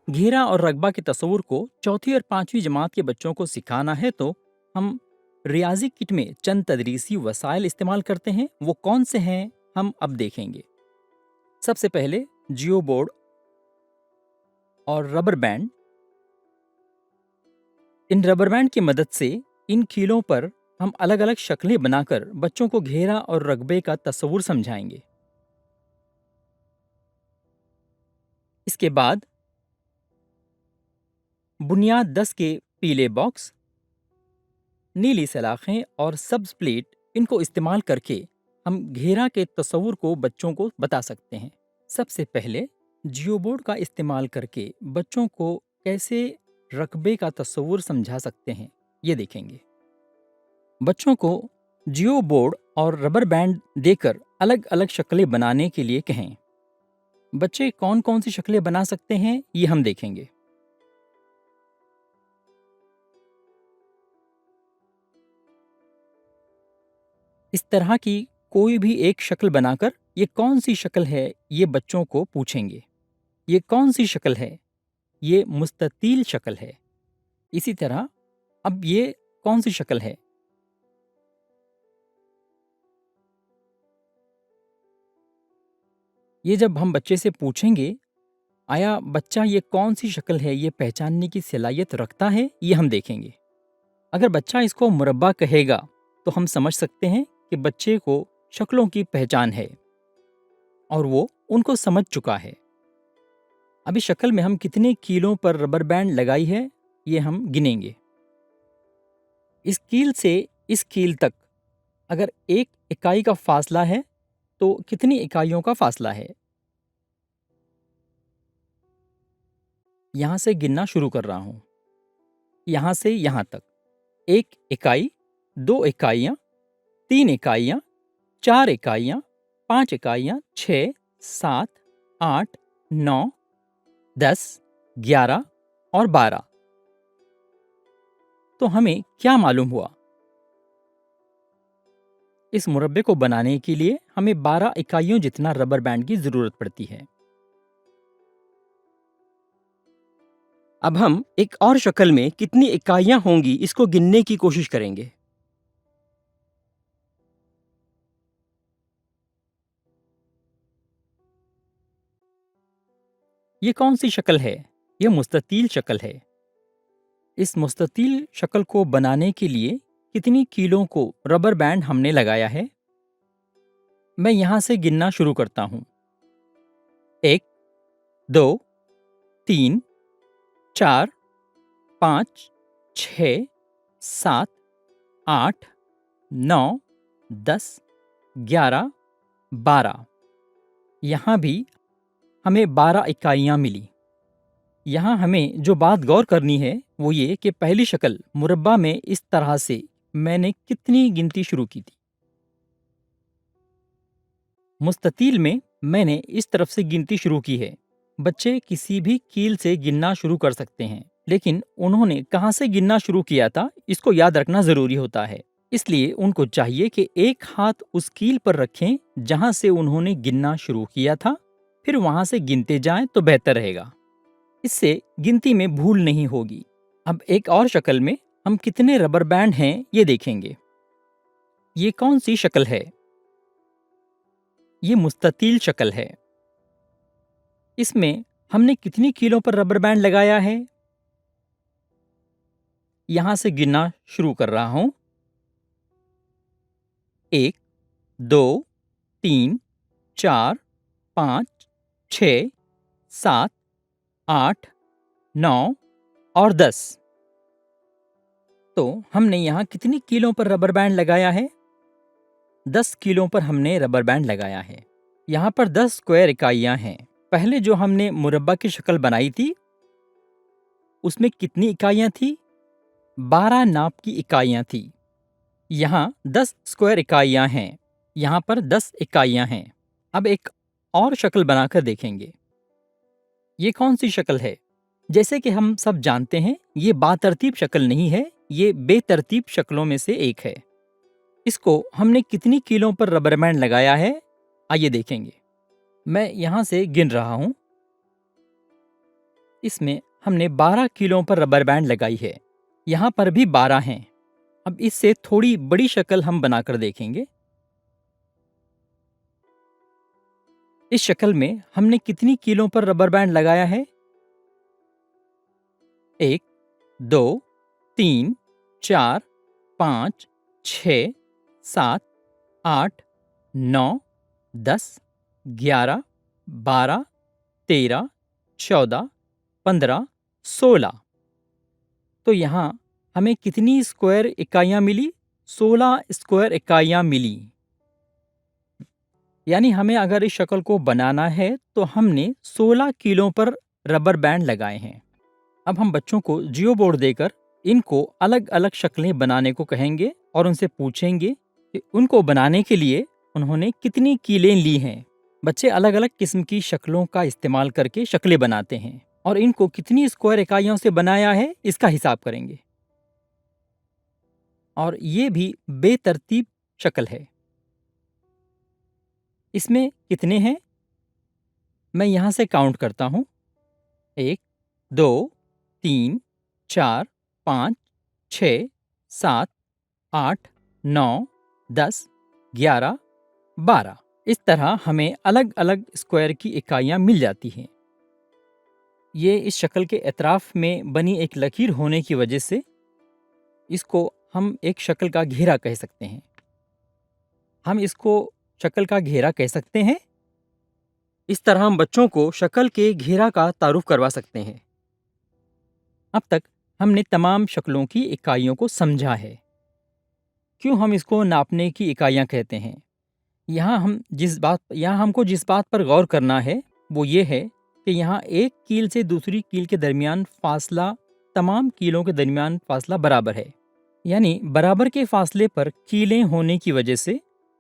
घेरा और रकबा के तस्वुर को चौथी और पांचवी जमात के बच्चों को सिखाना है तो हम रियाजी किट में चंद तदरीसी वसाइल इस्तेमाल करते हैं। वो कौन से हैं हम अब देखेंगे। सबसे पहले जियो बोर्ड और रबर बैंड। इन रबर बैंड की मदद से इन कीलों पर हम अलग अलग शक्लें बनाकर बच्चों को घेरा और रकबे का तस्वुर समझाएंगे। इसके बाद बुनियाद 10 के पीले बॉक्स, नीली सलाखें और सब्ज प्लेट, इनको इस्तेमाल करके हम घेरा के तस्वुर को बच्चों को बता सकते हैं। सबसे पहले जियो बोर्ड का इस्तेमाल करके बच्चों को कैसे रकबे का तस्वुर समझा सकते हैं, ये देखेंगे। बच्चों को जियो बोर्ड और रबर बैंड देकर अलग अलग शक्लें बनाने के लिए कहें। बच्चे कौन कौन सी शक्लें बना सकते हैं, ये हम देखेंगे। इस तरह की कोई भी एक शक्ल बनाकर ये कौन सी शक्ल है, ये बच्चों को पूछेंगे। ये कौन सी शक्ल है, ये मुस्ततील शक्ल है। इसी तरह अब ये कौन सी शक्ल है। ये जब हम बच्चे से पूछेंगे, आया बच्चा ये कौन सी शक्ल है, ये पहचानने की सलाहियत रखता है, ये हम देखेंगे। अगर बच्चा इसको मुरब्बा कहेगा तो हम समझ सकते हैं कि बच्चे को शक्लों की पहचान है और वो उनको समझ चुका है। अभी शक्ल में हम कितने कीलों पर रबर बैंड लगाई है, ये हम गिनेंगे। इस कील से इस कील तक अगर एक इकाई का फासला है तो कितनी इकाइयों का फासला है। यहां से गिनना शुरू कर रहा हूं। यहां से यहां तक 1 इकाई, 2 इकाइयां, 3 इकाइयां, 4 इकाइयां, 5 इकाइयां, 6, 7, 8, 9, 10, 11 और 12। तो हमें क्या मालूम हुआ। इस मुरब्बे को बनाने के लिए हमें 12 इकाइयों जितना रबर बैंड की जरूरत पड़ती है। अब हम एक और शक्ल में कितनी इकाइयां होंगी इसको गिनने की कोशिश करेंगे। ये कौन सी शक्ल है। ये मुस्ततील शक्ल है। इस मुस्ततील शक्ल को बनाने के लिए कितनी कीलों को रबर बैंड हमने लगाया है। मैं यहां से गिनना शुरू करता हूं। 1, 2, 3, 4, 5, 6, 7, 8, 9, 10, 11, 12। यहां भी हमें 12 इकाइयां मिली। यहाँ हमें जो बात गौर करनी है वो ये कि पहली शक्ल मुरब्बा में इस तरह से मैंने कितनी गिनती शुरू की थी। मुस्ततील में मैंने इस तरफ से गिनती शुरू की है। बच्चे किसी भी कील से गिनना शुरू कर सकते हैं, लेकिन उन्होंने कहाँ से गिनना शुरू किया था इसको याद रखना जरूरी होता है। इसलिए उनको चाहिए कि एक हाथ उस कील पर रखें जहां से उन्होंने गिनना शुरू किया था, फिर वहां से गिनते जाएं तो बेहतर रहेगा। इससे गिनती में भूल नहीं होगी। अब एक और शक्ल में हम कितने रबर बैंड हैं ये देखेंगे। ये कौन सी शक्ल है। ये मुस्ततील शक्ल है। इसमें हमने कितनी कीलों पर रबर बैंड लगाया है। यहां से गिनना शुरू कर रहा हूं। 1, 2, 3, 4, 5, 6, 7, 8, 9 और 10। तो हमने यहाँ कितनी कीलों पर रबर बैंड लगाया है। 10 कीलों पर हमने रबर बैंड लगाया है। यहाँ पर 10 स्क्वायर इकाइयाँ हैं। पहले जो हमने मुरब्बा की शक्ल बनाई थी उसमें कितनी इकाइयाँ थी। 12 नाप की इकाइयाँ थी। यहाँ 10 स्क्वायर इकाइयाँ हैं। यहाँ पर 10 इकाइयाँ हैं। अब एक और शक्ल बनाकर देखेंगे। ये कौन सी शक्ल है। जैसे कि हम सब जानते हैं ये बातरतीब शक्ल नहीं है, ये बेतरतीब शक्लों में से एक है। इसको हमने कितनी कीलों पर रबर बैंड लगाया है, आइए देखेंगे। मैं यहां से गिन रहा हूं। اس میں ہم نے 12 کیلوں پر ربر بینڈ لگائی ہے، یہاں پر بھی 12 ہیں۔ اب اس سے تھوڑی بڑی شکل ہم بنا کر دیکھیں گے۔ اس شکل میں ہم نے کتنی کیلوں پر ربر بینڈ لگایا ہے؟ 1 2 3 4 5 6 7 8 9 10 11 12 13 14 15 16۔ تو یہاں ہمیں کتنی اسکوائر اکائیاں ملی؟ 16 اسکوائر اکائیاں ملی۔ یعنی ہمیں اگر اس شکل کو بنانا ہے تو ہم نے 16 کیلوں پر ربر بینڈ لگائے ہیں۔ اب ہم بچوں کو جیو بورڈ دے کر ان کو الگ الگ شکلیں بنانے کو کہیں گے اور ان سے پوچھیں گے کہ ان کو بنانے کے لیے انہوں نے کتنی کیلیں لی ہیں۔ بچے الگ الگ قسم کی شکلوں کا استعمال کر کے شکلیں بناتے ہیں اور ان کو کتنی اسکوائر اکائیوں سے بنایا ہے اس کا حساب کریں گے۔ اور یہ بھی بے ترتیب شکل ہے۔ اس میں کتنے ہیں؟ میں یہاں سے کاؤنٹ کرتا ہوں۔ 1 2 3 4 5 6 7 8 9 10 11 12۔ اس طرح ہمیں الگ الگ اسکوائر کی اکائیاں مل جاتی ہیں۔ یہ اس شکل کے اطراف میں بنی ایک لکیر ہونے کی وجہ سے اس کو ہم ایک شکل کا گھیرا کہہ سکتے ہیں۔ ہم اس کو شکل کا گھیرا کہہ سکتے ہیں۔ اس طرح ہم بچوں کو شکل کے گھیرا کا تعارف کروا سکتے ہیں۔ اب تک ہم نے تمام شکلوں کی اکائیوں کو سمجھا ہے۔ کیوں ہم اس کو ناپنے کی اکائیاں کہتے ہیں؟ یہاں ہم کو جس بات پر غور کرنا ہے وہ یہ ہے کہ یہاں ایک کیل سے دوسری کیل کے درمیان فاصلہ تمام کیلوں کے درمیان فاصلہ برابر ہے۔ یعنی برابر کے فاصلے پر کیلیں ہونے کی وجہ سے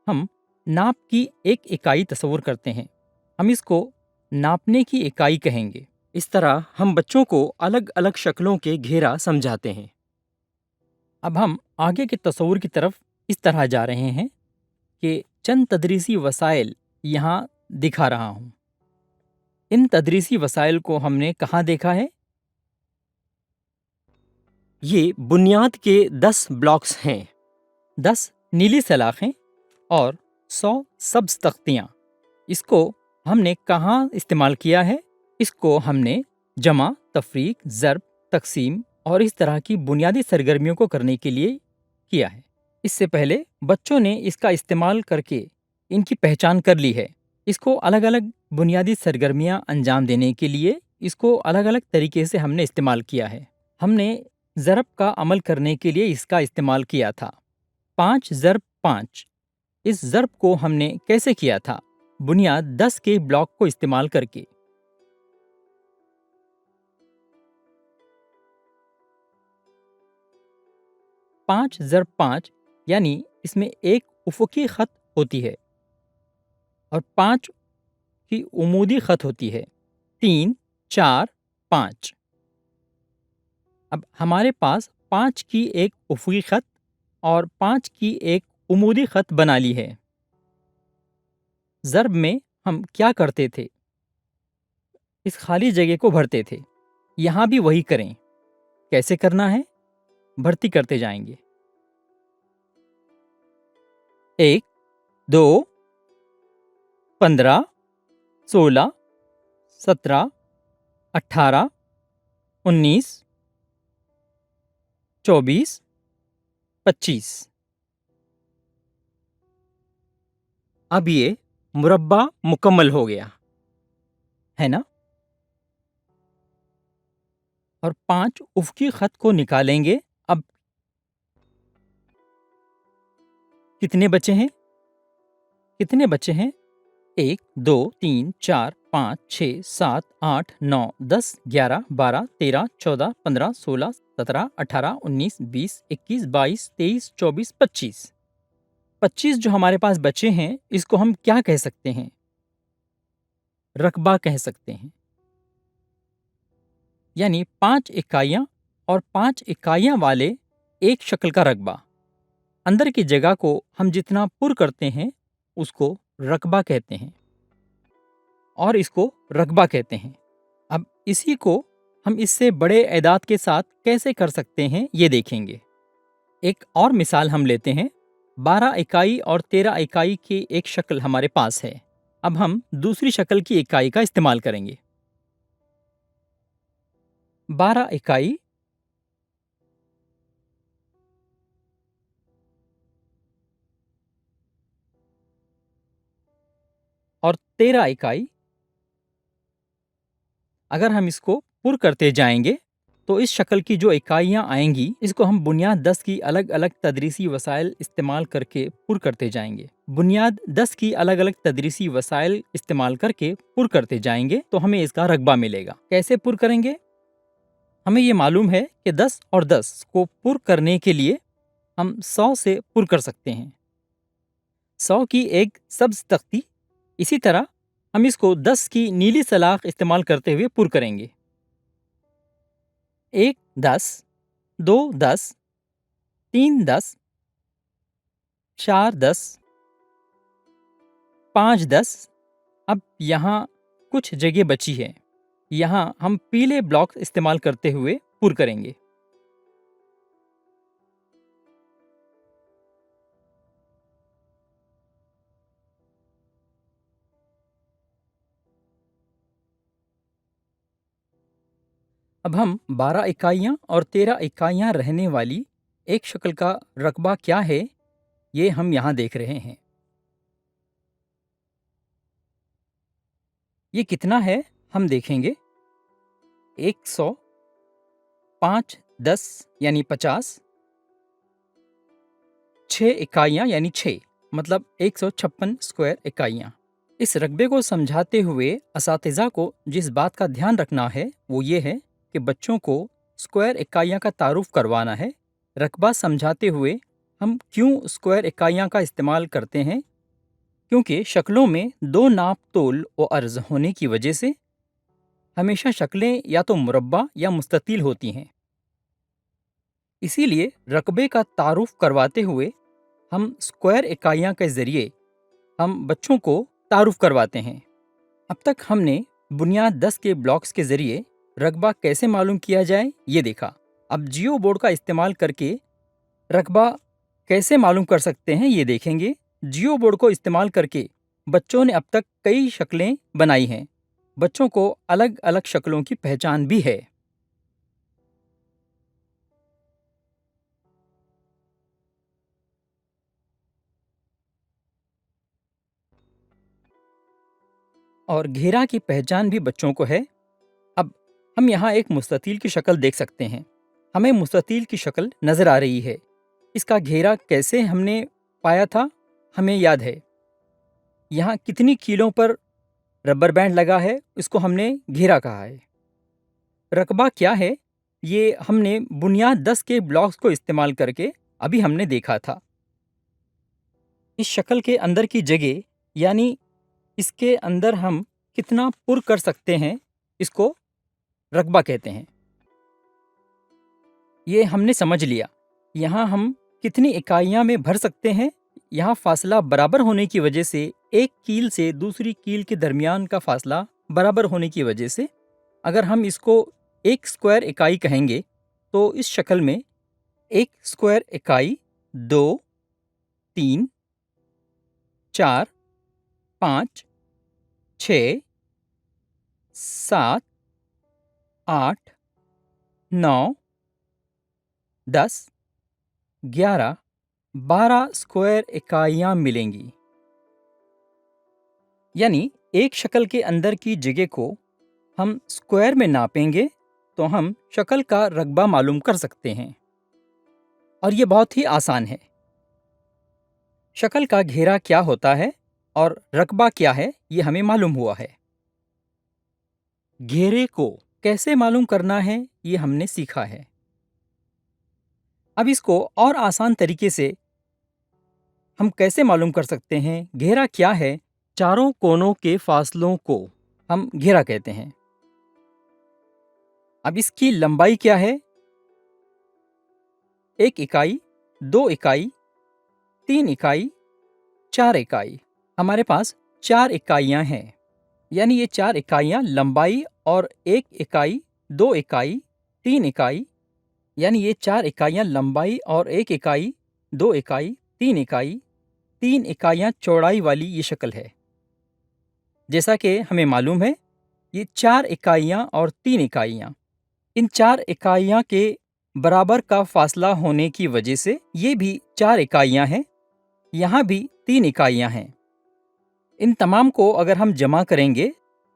ہم ناپ کی ایک اکائی تصور کرتے ہیں۔ ہم اس کو ناپنے کی اکائی کہیں گے۔ اس طرح ہم بچوں کو الگ الگ شکلوں کے گھیرا سمجھاتے ہیں۔ اب ہم آگے کے تصور کی طرف اس طرح جا رہے ہیں کہ چند تدریسی وسائل یہاں دکھا رہا ہوں۔ ان تدریسی وسائل کو ہم نے کہاں دیکھا ہے؟ یہ بنیاد کے 10 بلاکس ہیں، 10 نیلی سلاخیں اور 100 سبز تختیاں۔ اس کو ہم نے کہاں استعمال کیا ہے؟ اس کو ہم نے جمع، تفریق، ضرب، تقسیم اور اس طرح کی بنیادی سرگرمیوں کو کرنے کے لیے کیا ہے۔ اس سے پہلے بچوں نے اس کا استعمال کر کے ان کی پہچان کر لی ہے۔ اس کو الگ الگ بنیادی سرگرمیاں انجام دینے کے لیے اس کو الگ الگ طریقے سے ہم نے استعمال کیا ہے۔ ہم نے ضرب کا عمل کرنے کے لیے اس کا استعمال کیا تھا۔ 5 ضرب 5۔ اس ضرب کو ہم نے کیسے کیا تھا؟ بنیاد 10 کے بلاک کو استعمال کر کے۔ 5 ضرب 5 یعنی اس میں ایک افقی خط ہوتی ہے اور 5 کی عمودی خط ہوتی ہے۔ 3 4 5۔ اب ہمارے پاس 5 کی ایک افقی خط اور 5 کی ایک عمودی خط بنا لی ہے۔ ضرب میں ہم کیا کرتے تھے؟ اس خالی جگہ کو بھرتے تھے۔ یہاں بھی وہی کریں۔ کیسے کرنا ہے؟ بھرتی کرتے جائیں گے۔ 1 2 15 16 17 18 19 24 25۔ اب یہ مربع مکمل ہو گیا ہے نا؟ اور 5 افقی خط کو نکالیں گے۔ اب کتنے بچے ہیں؟ 1 2 3 4 5 6 7 8 9 10 11 12 13 14 15 16 17 18 19 20 21 22 23 24 25۔ 25 جو ہمارے پاس بچے ہیں اس کو ہم کیا کہہ سکتے ہیں؟ رقبہ کہہ سکتے ہیں۔ یعنی 5 اکائیاں اور 5 اکائیاں والے ایک شکل کا رقبہ۔ اندر کی جگہ کو ہم جتنا پر کرتے ہیں اس کو رقبہ کہتے ہیں اور اس کو رقبہ کہتے ہیں۔ اب اسی کو ہم اس سے بڑے اعداد کے ساتھ کیسے کر سکتے ہیں یہ دیکھیں گے۔ ایک اور مثال ہم لیتے ہیں۔ 12 اکائی اور 13 اکائی کی ایک شکل ہمارے پاس ہے۔ اب ہم دوسری شکل کی اکائی کا استعمال کریں گے۔ 12 اکائی اور 13 اکائی، اگر ہم اس کو پر کرتے جائیں گے تو اس شکل کی جو اکائیاں آئیں گی اس کو ہم بنیاد 10 کی الگ الگ تدریسی وسائل استعمال کر کے پر کرتے جائیں گے۔ بنیاد 10 کی الگ الگ تدریسی وسائل استعمال کر کے پر کرتے جائیں گے تو ہمیں اس کا رقبہ ملے گا۔ کیسے پر کریں گے؟ ہمیں یہ معلوم ہے کہ 10 اور 10 کو پر کرنے کے لیے ہم 100 سے پر کر سکتے ہیں۔ 100 کی ایک سبز تختی، اسی طرح ہم اس کو 10 کی نیلی سلاخ استعمال کرتے ہوئے پر کریں گے۔ 1 10، 2 10، 3 10، 4 10، 5 10۔ اب یہاں کچھ جگہ بچی ہے، یہاں ہم پیلے بلاک استعمال کرتے ہوئے پر کریں گے۔ اب ہم 12 اکائیاں اور 13 اکائیاں رہنے والی ایک شکل کا رقبہ کیا ہے یہ ہم یہاں دیکھ رہے ہیں۔ یہ کتنا ہے ہم دیکھیں گے۔ 100، 5 10 یعنی 50، 6 اکائیاں یعنی 6 مطلب 156 اسکوائر اکائیاں۔ اس رقبے کو سمجھاتے ہوئے اساتذہ کو جس بات کا دھیان رکھنا ہے وہ یہ ہے کہ بچوں کو اسکوائر اکائیاں کا تعارف کروانا ہے۔ رقبہ سمجھاتے ہوئے ہم کیوں اسکوائر اکائیاں کا استعمال کرتے ہیں؟ کیونکہ شکلوں میں 2 ناپ تول و عرض ہونے کی وجہ سے ہمیشہ شکلیں یا تو مربع یا مستطیل ہوتی ہیں۔ اسی لیے رقبے کا تعارف کرواتے ہوئے ہم اسکوائر اکائیاں کے ذریعے ہم بچوں کو تعارف کرواتے ہیں۔ اب تک ہم نے بنیاد 10 کے بلاکس کے ذریعے رقبہ کیسے معلوم کیا جائے یہ دیکھا۔ اب جیو بورڈ کا استعمال کر کے رقبہ کیسے معلوم کر سکتے ہیں یہ دیکھیں گے۔ جیو بورڈ کو استعمال کر کے بچوں نے اب تک کئی شکلیں بنائی ہیں۔ بچوں کو الگ الگ شکلوں کی پہچان بھی ہے۔ اور گھیرا کی پہچان بھی بچوں کو ہے۔ اب ہم یہاں ایک مستطیل کی شکل دیکھ سکتے ہیں۔ ہمیں مستطیل کی شکل نظر آ رہی ہے۔ اس کا گھیرا کیسے ہم نے پایا تھا ہمیں یاد ہے۔ یہاں کتنی کیلوں پر ربر بینڈ لگا ہے اس کو ہم نے گھیرا کہا ہے۔ رقبہ کیا ہے یہ ہم نے بنیاد 10 کے بلاکس کو استعمال کر کے ابھی ہم نے دیکھا تھا۔ اس شکل کے اندر کی جگہ یعنی اس کے اندر ہم کتنا پر کر سکتے ہیں اس کو رقبہ کہتے ہیں۔ یہ ہم نے سمجھ لیا۔ یہاں ہم کتنی اکائیاں میں بھر سکتے ہیں، یہاں فاصلہ برابر ہونے کی وجہ سے ایک کیل سے دوسری کیل کے درمیان کا فاصلہ برابر ہونے کی وجہ سے اگر ہم اس کو ایک اسکوائر اکائی کہیں گے تو اس شکل میں ایک اسکوائر اکائی 2 3 4 5 6 7 8 9 10 11 12 اسکوائر اکائیاں ملیں گی۔ یعنی ایک شکل کے اندر کی جگہ کو ہم اسکوائر میں ناپیں گے تو ہم شکل کا رقبہ معلوم کر سکتے ہیں، اور یہ بہت ہی آسان ہے۔ شکل کا گھیرا کیا ہوتا ہے اور رقبہ کیا ہے یہ ہمیں معلوم ہوا ہے۔ گھیرے کو کیسے معلوم کرنا ہے یہ ہم نے سیکھا ہے۔ اب اس کو اور آسان طریقے سے ہم کیسے معلوم کر سکتے ہیں؟ گھیرا کیا ہے؟ چاروں کونوں کے فاصلوں کو ہم گھیرا کہتے ہیں۔ اب اس کی لمبائی کیا ہے؟ 1 اکائی، 2 اکائی، 3 اکائی، 4 اکائی۔ ہمارے پاس 4 اکائیاں ہیں، یعنی یہ 4 اکائیاں لمبائی اور 1 اکائی 2 इकाई, 3 इकाई, यानी ये 4 इकाइयाँ लंबाई और 1 इकाई, 2 इकाई, 3 इकाई, 3 इकाइयाँ चौड़ाई वाली ये शक्ल है। जैसा कि हमें मालूम है, ये 4 इकाइयाँ और 3 इकाइयाँ, इन 4 इकाइयाँ के बराबर का फासला होने की वजह से ये भी 4 इकाइयाँ हैं, यहाँ भी 3 इकाइयाँ हैं। इन तमाम को अगर हम जमा करेंगे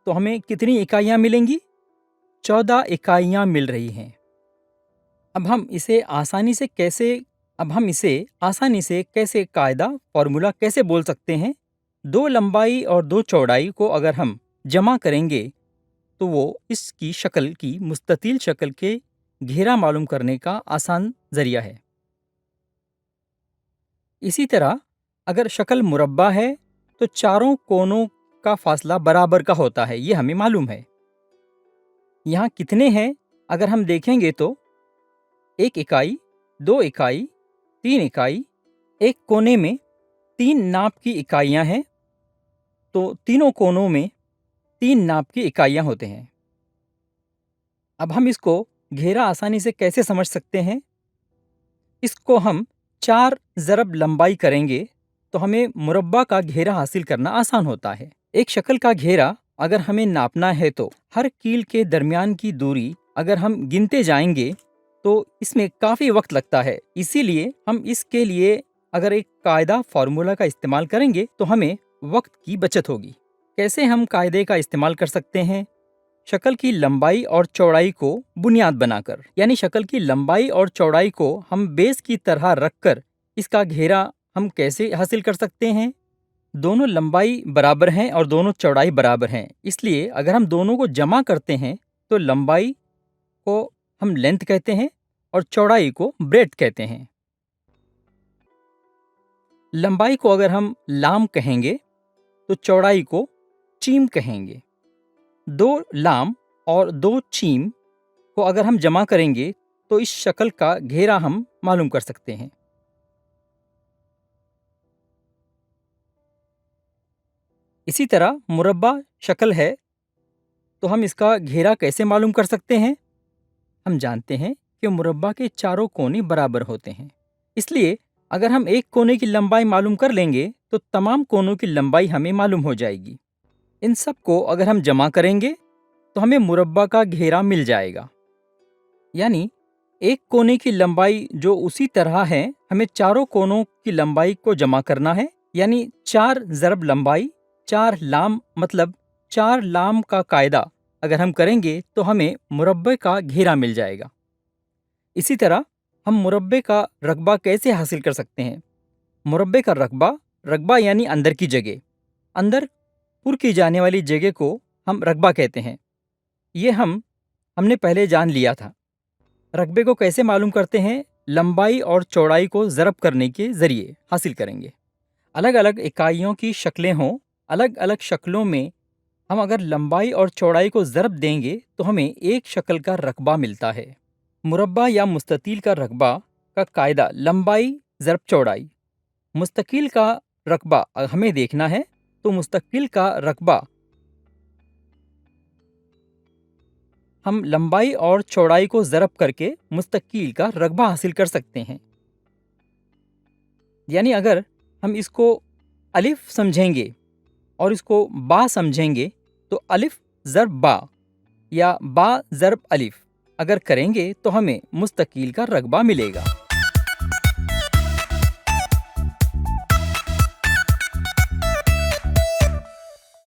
तो हमें कितनी इकाइयाँ मिलेंगी? 14 इकाइयाँ मिल रही हैं। अब हम इसे आसानी से कैसे कायदा फॉर्मूला कैसे बोल सकते हैं? 2 लंबाई और 2 चौड़ाई को अगर हम जमा करेंगे तो वो इसकी शक्ल की मुस्ततिल शक्ल के घेरा मालूम करने का आसान जरिया है। इसी तरह अगर शक्ल मुरब्बा है तो चारों कोनों का फासला बराबर का होता है, ये हमें मालूम है। यहाँ कितने हैं अगर हम देखेंगे तो 1 इकाई, 2 इकाई, 3 इकाई, एक कोने में 3 नाप की इकाइयाँ हैं, तो तीनों कोनों में 3 नाप की इकाइयाँ होते हैं। अब हम इसको घेरा आसानी से कैसे समझ सकते हैं? इसको हम 4 ज़रब लंबाई करेंगे तो हमें मुरब्बा का घेरा हासिल करना आसान होता है। एक शक्ल का घेरा अगर हमें नापना है तो हर कील के दरमियान की दूरी अगर हम गिनते जाएंगे तो इसमें काफ़ी वक्त लगता है। इसीलिए हम इसके लिए अगर एक कायदा फार्मूला का इस्तेमाल करेंगे तो हमें वक्त की बचत होगी। कैसे हम कायदे का इस्तेमाल कर सकते हैं? शक्ल की लंबाई और चौड़ाई को बुनियाद बनाकर, यानी शक्ल की लंबाई और चौड़ाई को हम बेस की तरह रखकर इसका घेरा हम कैसे हासिल कर सकते हैं? दोनों लंबाई बराबर हैं और दोनों चौड़ाई बराबर हैं, इसलिए अगर हम दोनों को जमा करते हैं तो लंबाई को हम लेंथ कहते हैं और चौड़ाई को ब्रेड्थ कहते हैं। लंबाई को अगर हम लाम कहेंगे तो चौड़ाई को चीम कहेंगे। 2 लाम और 2 चीम को अगर हम जमा करेंगे तो इस शक्ल का घेरा हम मालूम कर सकते हैं। इसी तरह मुरब्बा शक्ल है तो हम इसका घेरा कैसे मालूम कर सकते हैं? हम जानते हैं कि मुरब्बा के चारों कोने बराबर होते हैं, इसलिए अगर हम एक कोने की लंबाई मालूम कर लेंगे तो तमाम कोनों की लंबाई हमें मालूम हो जाएगी। इन सब को अगर हम जमा करेंगे तो हमें मुरब्बा का घेरा मिल जाएगा। यानी एक कोने की लंबाई जो उसी तरह है, हमें चारों कोनों की लंबाई को जमा करना है, यानी 4 ज़रब लंबाई 4 लाम, मतलब 4 लाम का कायदा अगर हम करेंगे तो हमें मुरब्बे का घेरा मिल जाएगा। इसी तरह हम मुरब्बे का रकबा कैसे हासिल कर सकते हैं? मुरब्बे का रकबा यानी अंदर की जगह, अंदर पुर की जाने वाली जगह को हम रकबा कहते हैं। ये हमने पहले जान लिया था। रकबे को कैसे मालूम करते हैं? लंबाई और चौड़ाई को ज़रब करने के ज़रिए हासिल करेंगे। अलग अलग इकाइयों की शक्लें हों, अलग अलग शक्लों में हम अगर लंबाई और चौड़ाई को ज़रब देंगे तो हमें एक शक्ल का रकबा मिलता है। मुरब्बा या मुस्ततील का रकबा का कायदा लंबाई ज़रब चौड़ाई। मुस्तकिल का रकबा हमें देखना है तो मुस्तकिल का रकबा हम लंबाई और चौड़ाई को ज़रब करके मुस्तकिल का रकबा हासिल कर सकते हैं। यानी अगर हम इसको अलिफ समझेंगे और इसको बा समझेंगे तो अलिफ ज़रब बा या बा ज़रब अलिफ अगर करेंगे तो हमें मुस्तकिल का रकबा मिलेगा।